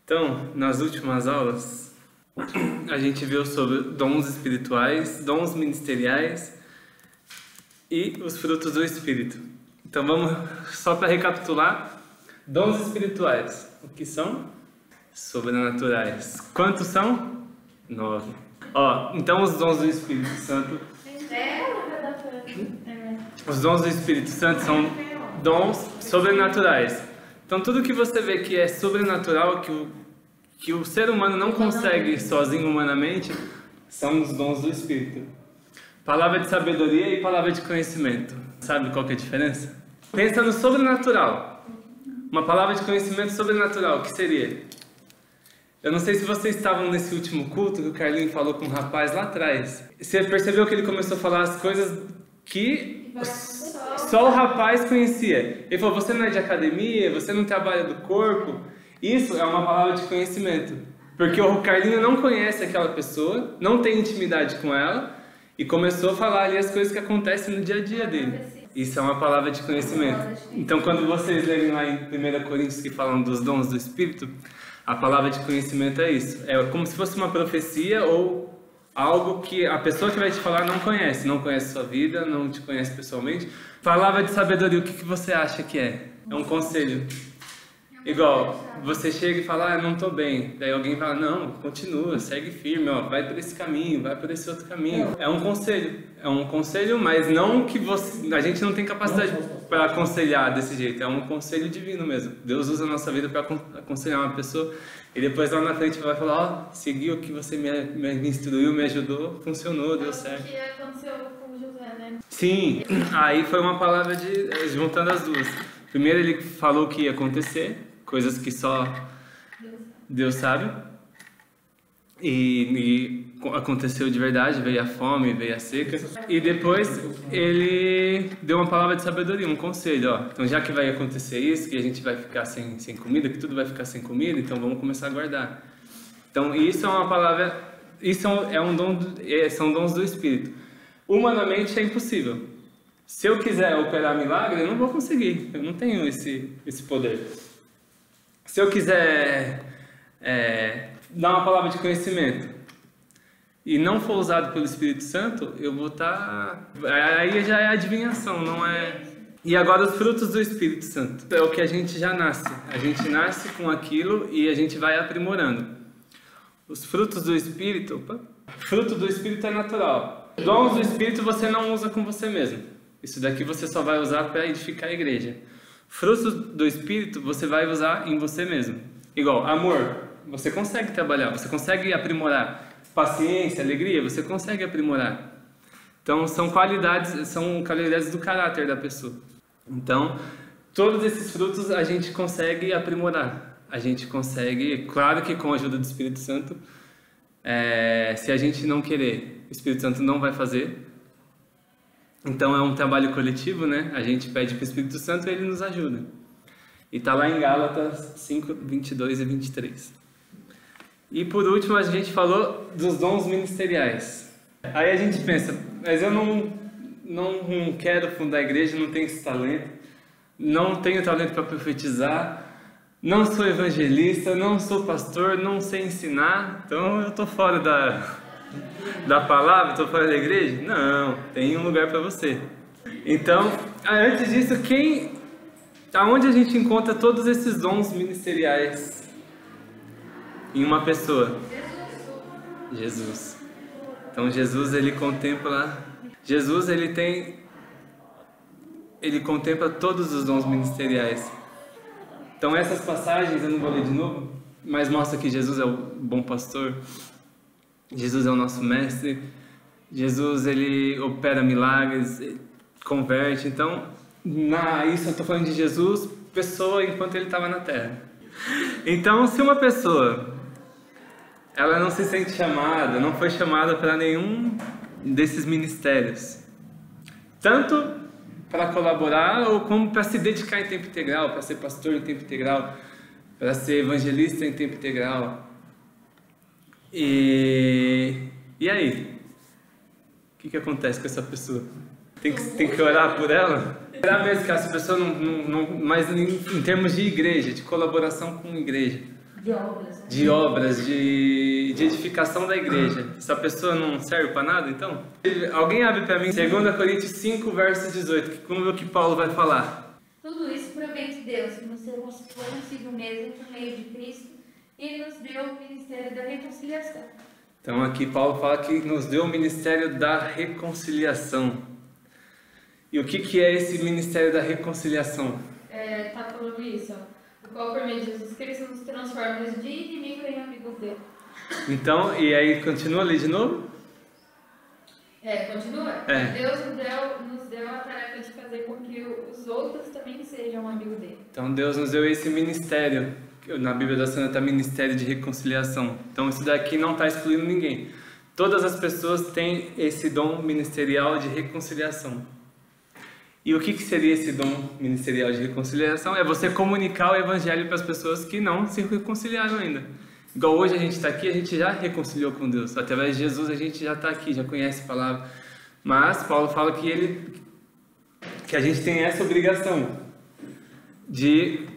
Então, nas últimas aulas, a gente viu sobre dons espirituais, dons ministeriais e os frutos do Espírito. Então vamos, só para recapitular, dons espirituais, o que são? Sobrenaturais. Quantos são? 9. Então os dons do Espírito Santo... Os dons do Espírito Santo são dons sobrenaturais. Então tudo que você vê que é sobrenatural, que o ser humano não consegue sozinho humanamente, são os dons do Espírito. Palavra de sabedoria e palavra de conhecimento. Sabe qual que é a diferença? Pensa no sobrenatural. Uma palavra de conhecimento sobrenatural, o que seria? Eu não sei se vocês estavam nesse último culto que o Carlinho falou com um rapaz lá atrás. Você percebeu que ele começou a falar as coisas que só o rapaz conhecia. Ele falou, você não é de academia, você não trabalha do corpo. Isso é uma palavra de conhecimento. Porque o Carlinho não conhece aquela pessoa, não tem intimidade com ela, e começou a falar ali as coisas que acontecem no dia a dia dele. Isso é uma palavra de conhecimento. Então quando vocês lerem lá em 1 Coríntios que falam dos dons do Espírito, a palavra de conhecimento é isso. É como se fosse uma profecia ou algo que a pessoa que vai te falar não conhece sua vida, não te conhece pessoalmente. Palavra de sabedoria, o que você acha que é? É um conselho. Igual, você chega e fala, não estou bem. Daí alguém fala, não, continua, segue firme, vai por esse caminho, vai por esse outro caminho. É um conselho, mas não que a gente não tem capacidade para aconselhar desse jeito. É um conselho divino mesmo. Deus usa a nossa vida para aconselhar uma pessoa e depois lá na frente vai falar, segui o que você me instruiu, me ajudou, funcionou, deu certo. O que aconteceu com José, né? Sim, aí foi uma palavra juntando as duas. Primeiro ele falou o que ia acontecer, coisas que só Deus sabe, e aconteceu de verdade, veio a fome, veio a seca, e depois ele deu uma palavra de sabedoria, um conselho, então já que vai acontecer isso, que a gente vai ficar sem comida, que tudo vai ficar sem comida, então vamos começar a guardar. Então isso é uma palavra, isso é um dom, são dons do Espírito. Humanamente é impossível. Se eu quiser operar milagre, eu não vou conseguir, eu não tenho esse poder. Se eu quiser dar uma palavra de conhecimento e não for usado pelo Espírito Santo, eu vou estar... Aí já é adivinhação, não é... E agora os frutos do Espírito Santo. É o que a gente já nasce. A gente nasce com aquilo e a gente vai aprimorando. Os frutos do Espírito... Fruto do Espírito é natural. Dons do Espírito você não usa com você mesmo. Isso daqui você só vai usar para edificar a igreja. Frutos do Espírito você vai usar em você mesmo. Igual, amor, você consegue trabalhar, você consegue aprimorar. Paciência, alegria, você consegue aprimorar. Então são qualidades do caráter da pessoa. Então, todos esses frutos a gente consegue aprimorar. A gente consegue, claro que com a ajuda do Espírito Santo, se a gente não querer, o Espírito Santo não vai fazer. Então é um trabalho coletivo, né? A gente pede para o Espírito Santo e ele nos ajuda. E está lá em Gálatas 5, 22 e 23. E por último a gente falou dos dons ministeriais. Aí a gente pensa, mas eu não quero fundar a igreja, não tenho esse talento, não tenho talento para profetizar, não sou evangelista, não sou pastor, não sei ensinar, então eu estou fora da palavra, estou fora da igreja? Não, tem um lugar para você. Então, antes disso, aonde a gente encontra todos esses dons ministeriais em uma pessoa? Jesus. Então Jesus ele contempla todos os dons ministeriais. Então essas passagens eu não vou ler de novo, mas mostra que Jesus é o bom pastor. Jesus é o nosso mestre, Jesus ele opera milagres, converte. Então, isso eu estou falando de Jesus, pessoa enquanto ele estava na terra. Então, se uma pessoa ela não se sente chamada, não foi chamada para nenhum desses ministérios, tanto para colaborar ou como para se dedicar em tempo integral, para ser pastor em tempo integral, para ser evangelista em tempo integral. E aí? O que acontece com essa pessoa? Tem que orar por ela? Será mesmo que essa pessoa mas em termos de igreja, de colaboração com a igreja, De obras, de edificação da igreja. Essa pessoa não serve para nada, então? Alguém abre para mim 2 Coríntios 5, verso 18, como é que Paulo vai falar? Tudo isso provém de Deus, que nos reconciliou consigo mesmo por meio de Cristo e nos deu o ministério da reconciliação. Então aqui Paulo fala que nos deu o ministério da reconciliação. E o que é esse ministério da reconciliação? Tá falando isso, ó. O qual por meio de Jesus Cristo nos transforma de inimigo em amigo dele. Então, e aí continua ali de novo? Continua. Deus nos deu a tarefa de fazer com que os outros também sejam amigos dele. Então Deus nos deu esse ministério, na Bíblia da Santa está ministério de reconciliação. Então isso daqui não está excluindo ninguém. Todas as pessoas têm esse dom ministerial de reconciliação. E o que seria esse dom ministerial de reconciliação? É você comunicar o evangelho para as pessoas que não se reconciliaram ainda. Igual hoje a gente está aqui, a gente já reconciliou com Deus. Através de Jesus a gente já está aqui, já conhece a palavra. Mas Paulo fala que a gente tem essa obrigação de,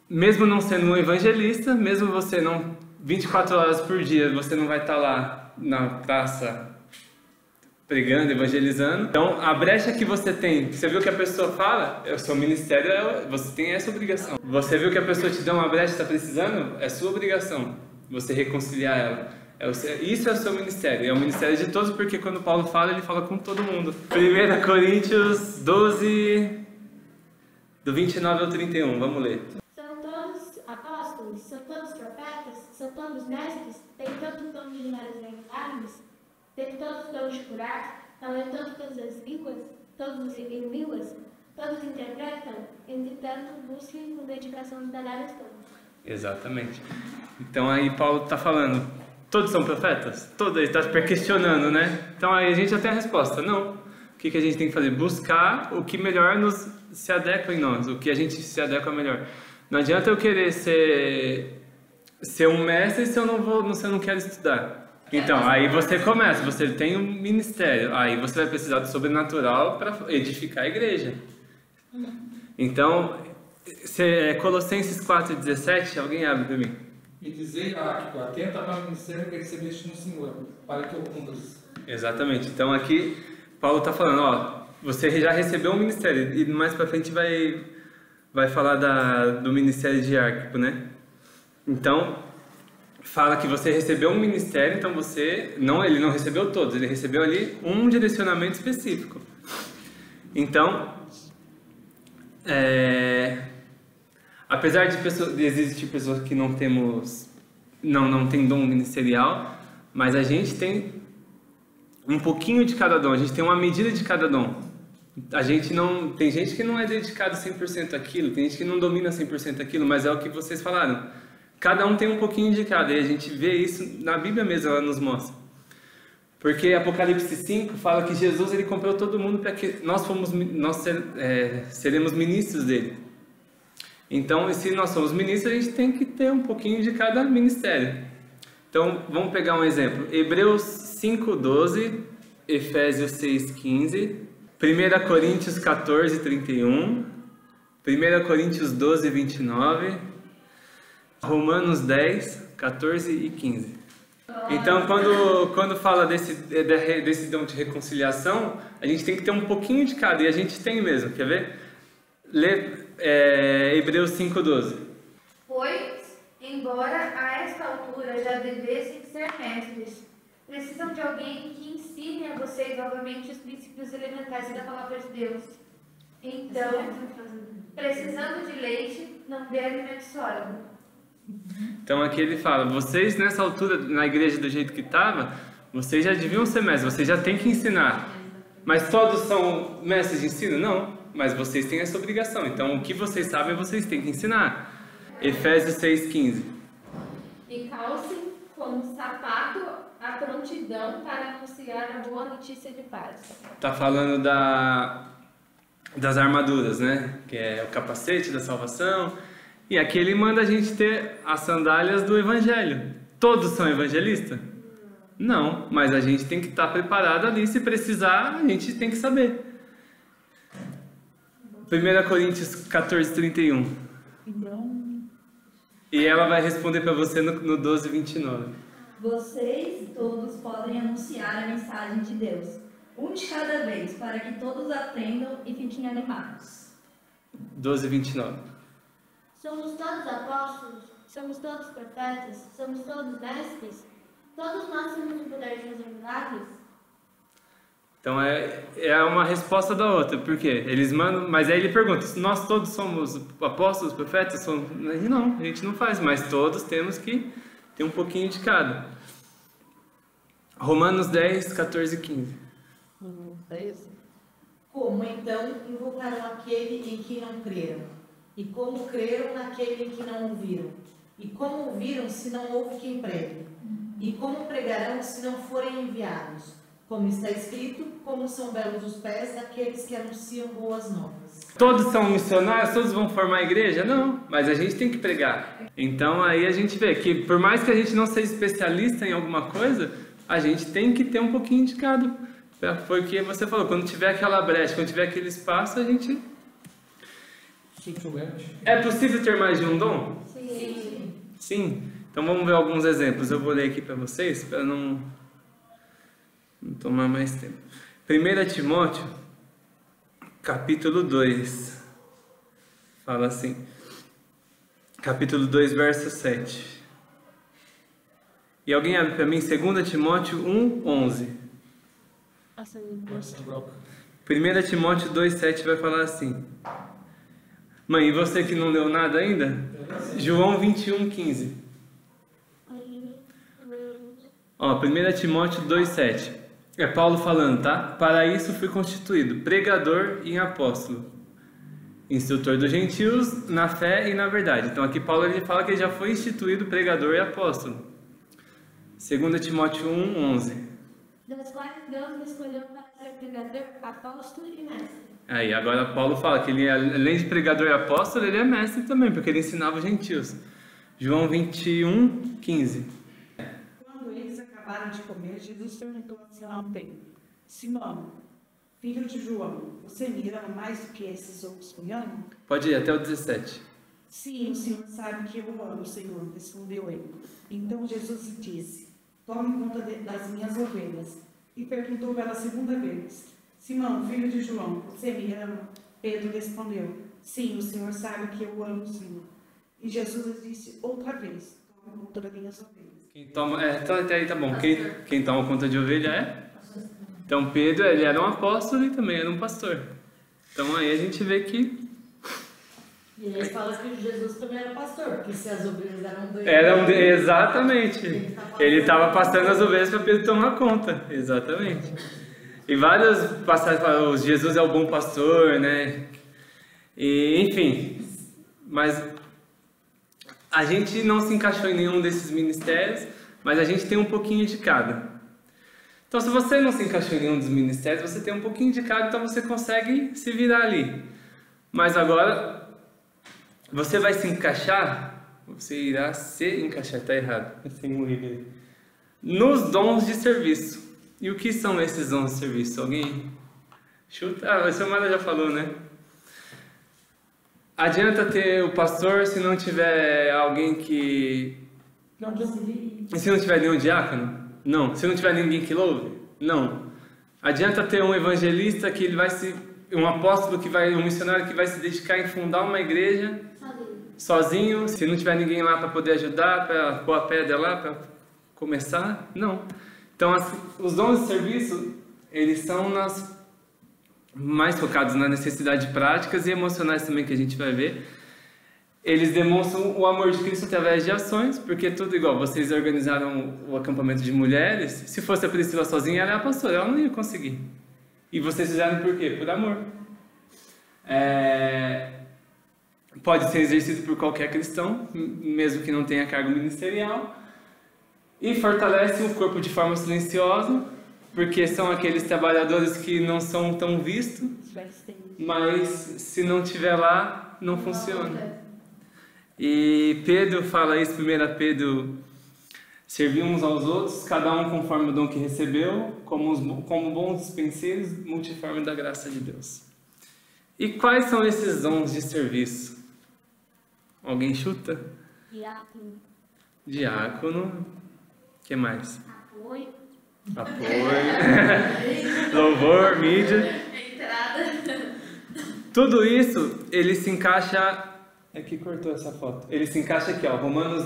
mesmo não sendo um evangelista, mesmo você não, 24 horas por dia, você não vai estar lá na praça pregando, evangelizando. Então, a brecha que você tem, você viu que a pessoa fala, o seu ministério, você tem essa obrigação. Você viu que a pessoa te dá uma brecha, está precisando, é sua obrigação, você reconciliar ela. Isso é o seu ministério, é o ministério de todos, porque quando Paulo fala, ele fala com todo mundo. 1 Coríntios 12, do 29 ao 31, vamos ler. São todos apóstolos, são todos profetas, são todos mestres, têm todos dons de várias linguagens, têm todos dons de curar, falam todas as línguas, todos em línguas, todos interpretam, entretanto busquem com dedicação os melhores dons. Exatamente. Então aí Paulo está falando, todos são profetas? Todos, ele está questionando, né? Então aí a gente já tem a resposta, não. O que a gente tem que fazer? Buscar o que melhor se adequa em nós, o que a gente se adequa melhor. Não adianta eu querer ser um mestre se eu não quero estudar. Então, aí você começa, você tem um ministério, aí você vai precisar do sobrenatural para edificar a igreja. Então, Colossenses 4,17, alguém abre para mim. E dizer atenta para o ministério que recebeste no Senhor, para que eu cumpras. Exatamente. Então aqui Paulo está falando, você já recebeu um ministério, e mais para frente vai falar do ministério de Arquipo, né? Então, fala que você recebeu um ministério, então ele não recebeu todos, ele recebeu ali um direcionamento específico. Então, apesar de existir pessoas que não tem dom ministerial, mas a gente tem um pouquinho de cada dom, a gente tem uma medida de cada dom. Tem gente que não é dedicado 100% àquilo, tem gente que não domina 100% aquilo, mas é o que vocês falaram. Cada um tem um pouquinho de cada, e a gente vê isso na Bíblia mesmo, ela nos mostra. Porque Apocalipse 5 fala que Jesus ele comprou todo mundo para que nós seremos ministros dele. Então, se nós somos ministros, a gente tem que ter um pouquinho de cada ministério. Então, vamos pegar um exemplo. Hebreus 5:12, Efésios 6:15, 1 Coríntios 14:31, 1 Coríntios 12:29, Romanos 10:14 e 15. Então, quando fala desse dom de reconciliação, a gente tem que ter um pouquinho de cada, e a gente tem mesmo, quer ver? Lê Hebreus 5:12. Pois, embora a esta altura já devessem ser mestres, precisam de alguém que ensine a vocês novamente os princípios elementares da palavra de Deus. Então, precisando de leite, não dê alimento sólido. Então aqui ele fala, vocês nessa altura, na igreja do jeito que estava, vocês já deviam ser mestres, vocês já têm que ensinar. Mas todos são mestres de ensino? Não, mas vocês têm essa obrigação. Então o que vocês sabem, vocês têm que ensinar. Efésios 6:15. E calcem com um sapato a prontidão para anunciar a boa notícia de paz. Está falando das armaduras, né? Que é o capacete da salvação. E aqui ele manda a gente ter as sandálias do evangelho. Todos são evangelistas? Não, mas a gente tem que estar preparado ali. Se precisar, a gente tem que saber. 1 Coríntios 14:31. E ela vai responder para você no 12:29. Vocês todos podem anunciar a mensagem de Deus, um de cada vez, para que todos aprendam e fiquem animados. 12:29. Somos todos apóstolos, somos todos profetas, somos todos mestres, todos nós temos o poder de fazer milagres. Então é uma resposta da outra, por quê? Eles mandam, mas aí ele pergunta, nós todos somos apóstolos, profetas? Não, a gente não faz, mas todos temos que ter um pouquinho de cada. Romanos 10, 14 e 15. Como então invocarão aquele em que não creram? E como creram naquele em que não ouviram? E como ouviram se não houve quem pregue? E como pregarão se não forem enviados? Como está escrito, como são belos os pés daqueles que anunciam boas novas. Todos são missionários? Todos vão formar a igreja? Não, mas a gente tem que pregar. Então aí a gente vê que por mais que a gente não seja especialista em alguma coisa, a gente tem que ter um pouquinho de cada. Porque você falou, quando tiver aquela brecha, quando tiver aquele espaço, a gente... É possível ter mais de um dom? Sim. Sim. Então vamos ver alguns exemplos. Eu vou ler aqui para vocês, para não tomar mais tempo. 1 Timóteo, capítulo 2. Fala assim. Capítulo 2, verso 7. E alguém abre para mim 2 Timóteo 1, 11. 1 Timóteo 2, 7 vai falar assim. Mãe, e você que não leu nada ainda? João 21, 15. Ó, 1 Timóteo 2, 7. É Paulo falando, tá? Para isso fui constituído pregador e apóstolo, instrutor dos gentios na fé e na verdade. Então aqui Paulo ele fala que ele já foi instituído pregador e apóstolo. 2 Timóteo 1, 11. Das quais Deus me escolheu para ser pregador, apóstolo e mestre. Aí, agora Paulo fala que ele, além de pregador e apóstolo, ele é mestre também, porque ele ensinava os gentios. João 21, 15. Quando eles acabaram de comer, Jesus perguntou a Simão Pedro: Simão, filho de João, você me ama mais do que esses outros me amam? Pode ir até o 17. Sim, o Senhor sabe que eu amo, Senhor, respondeu ele. Então Jesus lhe disse: tome conta das minhas ovelhas. E perguntou pela segunda vez: Simão, filho de João, você me ama? Pedro respondeu: sim, o Senhor sabe que eu amo o Senhor. E Jesus lhe disse outra vez: tome conta das minhas ovelhas. Quem toma, então até aí tá bom. Quem toma conta de ovelha é? Então Pedro, ele era um apóstolo e também era um pastor. Então aí a gente vê que... E eles falam que Jesus também era pastor, porque se as ovelhas eram dois... Exatamente. Ele estava passando as ovelhas para Pedro tomar conta. Exatamente. E várias passagens falam, Jesus é o bom pastor, né? E, enfim, mas a gente não se encaixou em nenhum desses ministérios, mas a gente tem um pouquinho de cada. Então, se você não se encaixou em nenhum dos ministérios, você tem um pouquinho de cada, então você consegue se virar ali. Mas agora, você vai se encaixar, você irá se encaixar, está errado, tem um livro aí, nos dons de serviço. E o que são esses dons de serviço? Alguém chuta? Ah, a Samara já falou, né? Adianta ter o pastor se não tiver alguém que... Se não tiver nenhum diácono? Não. Se não tiver ninguém que louve? Não. Adianta ter um evangelista que ele vai se... Um apóstolo que vai... Um missionário que vai se dedicar em fundar uma igreja sozinho? Se não tiver ninguém lá para poder ajudar, para pôr a pedra lá, para começar? Não. Então, os dons de serviço, eles são mais focados nas necessidades práticas e emocionais também que a gente vai ver. Eles demonstram o amor de Cristo através de ações, porque tudo igual, vocês organizaram o acampamento de mulheres, se fosse a Priscila sozinha, ela é a pastora, ela não ia conseguir. E vocês fizeram por quê? Por amor. Pode ser exercido por qualquer cristão, mesmo que não tenha cargo ministerial. E fortalece o corpo de forma silenciosa, porque são aqueles trabalhadores que não são tão vistos, mas se não estiver lá, não funciona. E Pedro fala isso, 1 Pedro, servir uns aos outros, cada um conforme o dom que recebeu, como bons dispenseiros multiforme da graça de Deus. E quais são esses dons de serviço? Alguém chuta? Diácono. O que mais? Apoio. Louvor, mídia. Entrada. Tudo isso, ele se encaixa... Aqui cortou essa foto. Ele se encaixa aqui, ó, Romanos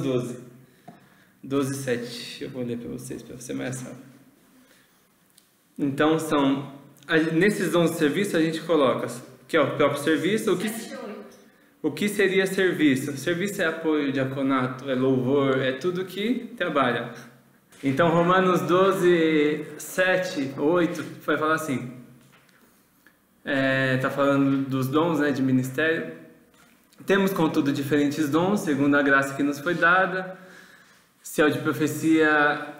12:7. Eu vou ler para vocês, para você mais rápido. Então, nesses dons de serviço, a gente coloca que é o próprio serviço. O que seria serviço? Serviço é apoio, diaconato, é louvor, é tudo que trabalha. Então, Romanos 12:7, 8, vai falar assim. Está falando dos dons, né, de ministério. Temos, contudo, diferentes dons, segundo a graça que nos foi dada. Se é o de profecia,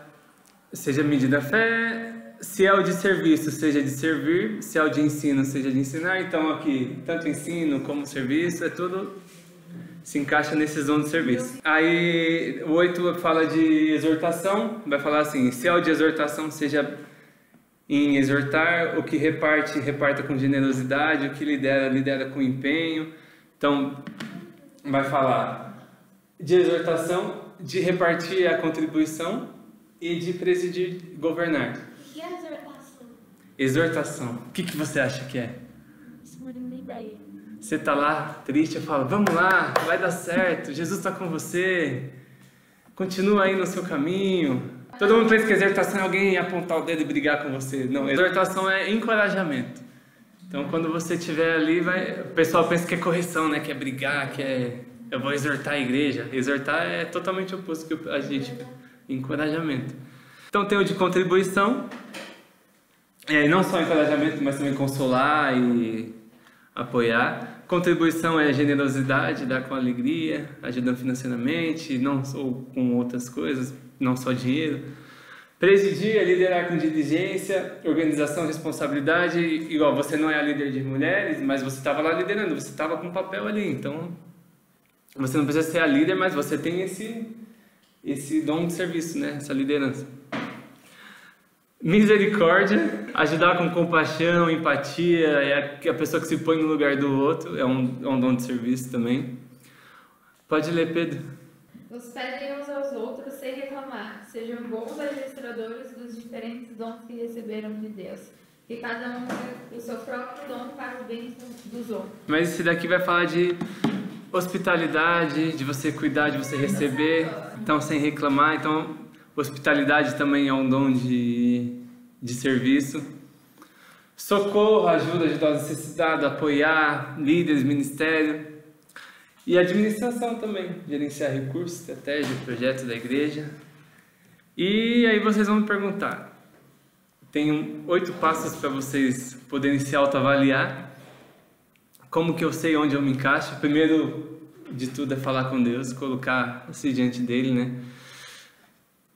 seja medida a fé. Se é o de serviço, seja de servir. Se é o de ensino, seja de ensinar. Então, aqui, tanto ensino como serviço, é tudo se encaixa nesses dons de serviço. Aí, o 8 fala de exortação. Vai falar assim, se é o de exortação, seja em exortar. O que reparte, reparta com generosidade. O que lidera, lidera com empenho. Então, vai falar de exortação, de repartir a contribuição e de presidir, governar. E a exortação? Exortação. O que você acha que é? Você está lá triste, eu falo, vamos lá, vai dar certo, Jesus está com você, continua aí no seu caminho. Todo mundo pensa que exortação é alguém apontar o dedo e brigar com você. Não, exortação é encorajamento. Então, quando você estiver ali, o pessoal pensa que é correção, né? Que é brigar, eu vou exortar a igreja. Exortar é totalmente oposto que a gente... Encorajamento. Então, tem o de contribuição. Não só encorajamento, mas também consolar e apoiar. Contribuição é generosidade, dar com alegria, ajudando financeiramente, não só com outras coisas, não só dinheiro. Presidir é liderar com diligência, organização, responsabilidade. Igual, você não é a líder de mulheres, mas você estava lá liderando, você estava com papel ali. Então, você não precisa ser a líder, mas você tem esse dom de serviço, né? Essa liderança. Misericórdia, ajudar com compaixão, empatia, é a pessoa que se põe no lugar do outro, é um dom de serviço também. Pode ler, Pedro. Hospedem uns aos outros sem reclamar. Sejam bons administradores dos diferentes dons que receberam de Deus. Que cada um use o seu próprio dom para o bem dos outros. Mas esse daqui vai falar de hospitalidade, de você cuidar, de você receber, então sem reclamar. Então, hospitalidade também é um dom de serviço. Socorro, ajuda aos necessitados, apoiar, líderes, ministério. E administração também, gerenciar recursos, estratégia, projetos da igreja. E aí vocês vão me perguntar, tem 8 passos para vocês poderem se autoavaliar. Como que eu sei onde eu me encaixo? Primeiro de tudo é falar com Deus, colocar-se diante dele, né?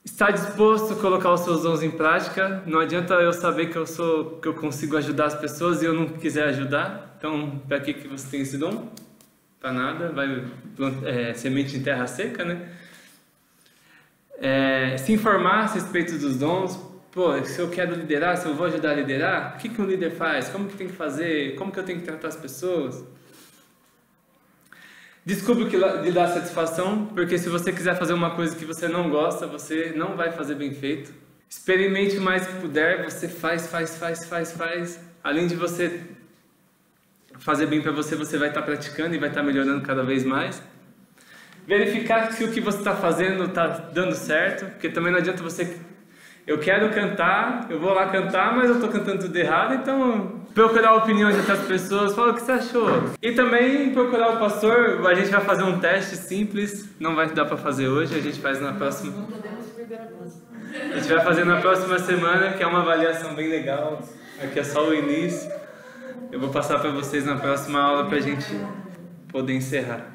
Estar disposto a colocar os seus dons em prática. Não adianta eu saber que eu consigo ajudar as pessoas e eu não quiser ajudar. Então, para que você tem esse dom? Para nada, vai semente em terra seca, né? Se informar a respeito dos dons. Pô, se eu quero liderar, se eu vou ajudar a liderar, o que um líder faz? Como que tem que fazer? Como que eu tenho que tratar as pessoas? Descubra o que lhe dá satisfação, porque se você quiser fazer uma coisa que você não gosta, você não vai fazer bem feito. Experimente o mais que puder, você faz. Além de você fazer bem para você, você vai estar praticando e vai estar melhorando cada vez mais. Verificar se o que você está fazendo está dando certo, porque também não adianta você... Eu quero cantar, eu vou lá cantar, mas eu estou cantando tudo errado, então procurar a opinião de outras pessoas, fala o que você achou. E também procurar o pastor, a gente vai fazer um teste simples, não vai dar para fazer hoje, a gente faz na próxima... A gente vai fazer na próxima semana, que é uma avaliação bem legal, aqui é só o início. Eu vou passar para vocês na próxima aula para a gente poder encerrar.